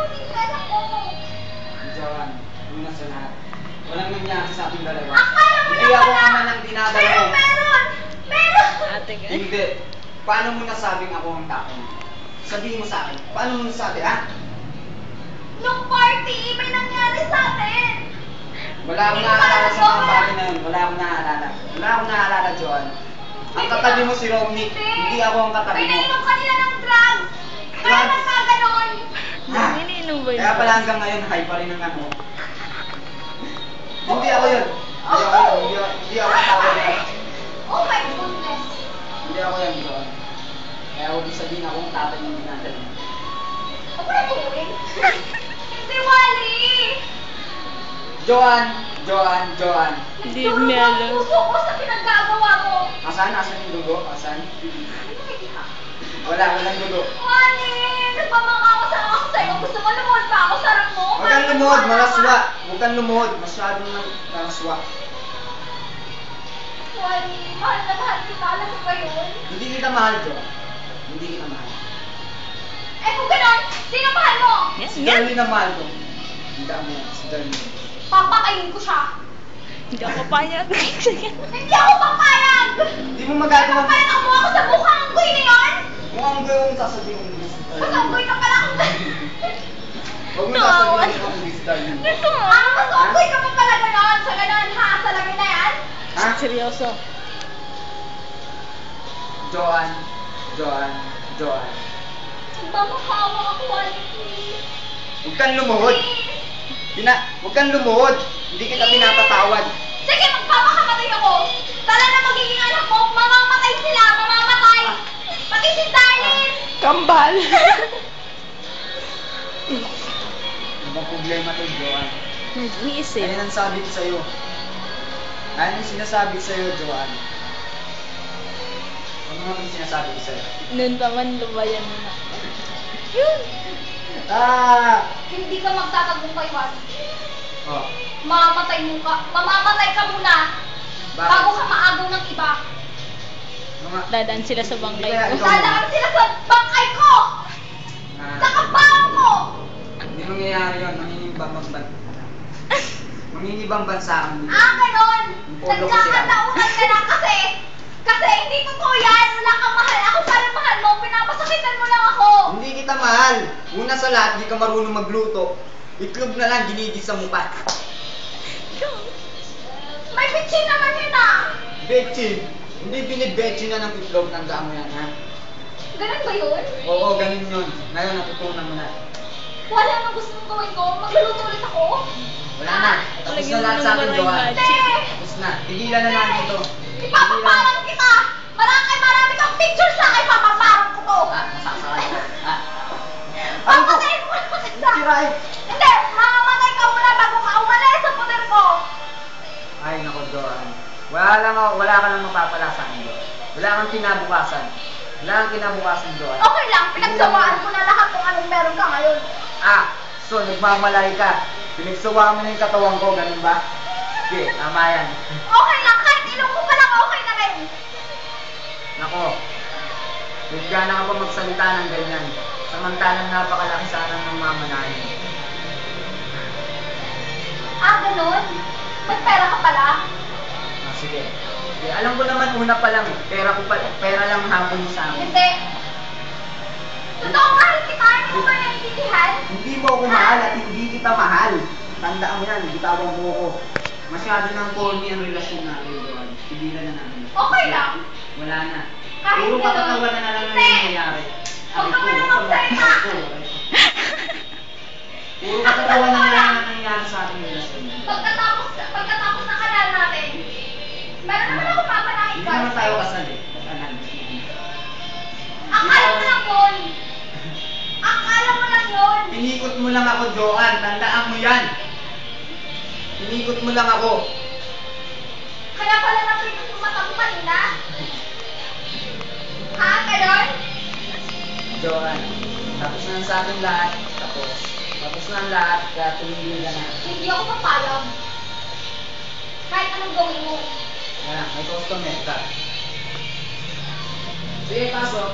kunin yung anak ko. Joan, una sa lahat. Walang nangyari sa ating dalawa. Akala mo Hindi na ako pala. ama ng dinadala Pero mo. meron! Meron! Ate ka. Hindi. Paano mo nasabing ako ang tao mo? Sabihin mo sa akin. Paano mo nasabi, ha? Nung party, may nangyari sa atin. Wala akong naaalala sa mga bagay na yun. Wala akong naaalala. Wala akong naaalala, Joan. Ang katabi mo si Romnick. Hindi ako ang katabi mo. Pinainom kanila ng drugs. Kaya Drugs? nagkaganon. Ha? Iniinom ba yun? Kaya pala hanggang ngayon, high pa rin ang ano. Hindi ako yun. Hindi ako yun. Hindi ako ang tao yun. Oh my goodness. Hindi ako yan, Joan. Kaya huwag sabihin ako ang tatay ng dinadala mo. Ako na tuwing. Hindi, Wally. Joan! Joan! Joan! Hindi Nagturo niya ang alam. puso ko sa pinaggagawa mo. Asan? Asan yung dugo? Asan? Ano may iha? Walang dugo. Wally, nagmamakawas ako sa'yo. Gusto mo lumuhod pa ako sa harap mo? Huwag kang lumuhod, malaswa. Huwag kang lumuhod, masyadong malaswa. Wally, mahal na mahal kita. Alam mo ba yun? Hindi kita mahal, Joan. Hindi kita mahal. Eh kung ganon, sino mahal mo? Yan, Si yan. Darlene ang mahal ko. Hindi mo yan, si Darlene. Papakain ko siya. Hindi ako papayag. Hindi ako papayag! Hindi mo magagawa. Papayag ako ako sa mukhang anggoy na yun! Kung ang gawin mo sasabihin mo hindi si Mas Darlene. anggoy ka pala kung... Huwag mo No. sasabihin mo hindi si Darlene. Ito nga. Ah, mas anggoy ka pa pala ganon! Sa ganon ha, sa lamin na yan? Ha? Seryoso. Joan. Joan. Joan. Mamakawa ako, Wally, please. Huwag kang lumuhod. Huwag kang lumuhod. Hindi kita pinapatawad. Sige, magpapakamatay ako! Tala na magiging anak mo, mamamatay sila, mamamatay! Pati si Darlene! Kambal. Ano bang problema to, Joan? Nag-iisip. Ayan ang sabi ko sa'yo. Ayan ang sinasabi ko sa'yo, Joan. Ano nga ang sinasabi ko sa'yo? Noon naman lumayan mo na. Yun. Ah! Hindi ka magtatagumpay, Wally. Oh. Mamamatay ka muna Bakit? bago ka maagaw ng iba. Mga... Dadaan sila sa bangkay Kaya ko. ikaw- Dadaan sila sa bangkay ko! Ah, Sa kapahan ko! hindi mangyayari yun. Manginibang bansa kami dito. Ah, ganon! Yung polo ko sila. Nagkakataunan ka na kasi hindi totoo yan! Wala kang mahal! Ako pa rin mahal mo! Pinapasakitan mo lang ako! Hindi kita mahal. Una sa lahat, hindi ka marunong magluto. Itlog na lang, ginigisa mo pa. May bitchin naman yun ah! Betchin. Hindi binibetchin na ng itlog. Tandaan mo yan, ha? Ganun ba yun? Oo, ganun yun. Ngayon, natutunan mo na. Wala nang gusto mong gawin ko? Magluluto ulit ako? Wala na. Tapos na lahat sa akin, Joan. Hindi! Tapos na. Tigilan na natin ito. Ipapaparang kita! Marami kang picture sa akin! Papaparang ko to! Ah, masasakal ka. Ah. Ano to? Papatayin mo na kita! Tiray. Hindi! Mamamatay ka muna bago ka umalis sa poder ko! Ay, nako, Joan. Wala ka nang mapapala sa akin, Joan. Wala kang kinabukasan. Wala kang kinabukasan, Joan. Okay lang, pinagsawaan ko na lahat kung anong meron ka ngayon. Ah, so nagmamalay ka. Pinagsawa mo na yung katawan ko, ganun ba? Sige, tama yan. Okay lang, kahit ilong ko pa lang okay na rin. Nako, nagana ka pa magsalita ng ganyan. Samantalang napakalaki sana ng mamanahin. Ah, ganun? May pera ka pala? Ah, sige. Sige, alam ko naman una pa lang, pera lang habol mo sa akin. Hindi. Totoo mahal kita, hindi mo ba naiintindihan? Hindi mo ako mahal at hindi kita mahal. Tandaan mo yan, bitawan mo ako. Masyado nang corny ang relasyon natin, Joan. Tigilan na natin. Okay lang. Wala na. Kahit Puro ganun. katatawa na lang ang Hindi. nangyayari. Huwag ka na magsalita. Puro katatawa na lang ang nangyayari sa ating relasyon. Pagkatapos ng kanal natin, meron naman ako papanahin Hindi ka. naman tayo kasal eh. Kasal. Akala mo lang yun. Akala mo lang yun. Pinikot mo lang ako, Joan. Tandaan mo yan. Pinikot mo lang ako. Kaya pala napikot yung mata mo kanina. Ha, ganon? Joan, tapos na sa ating lahat. Tapos na ang lahat. Kaya tumigil ka na. Hindi ako papayag. Kahit anong gawin mo. Kaya, may customer ka. Sige, pasok.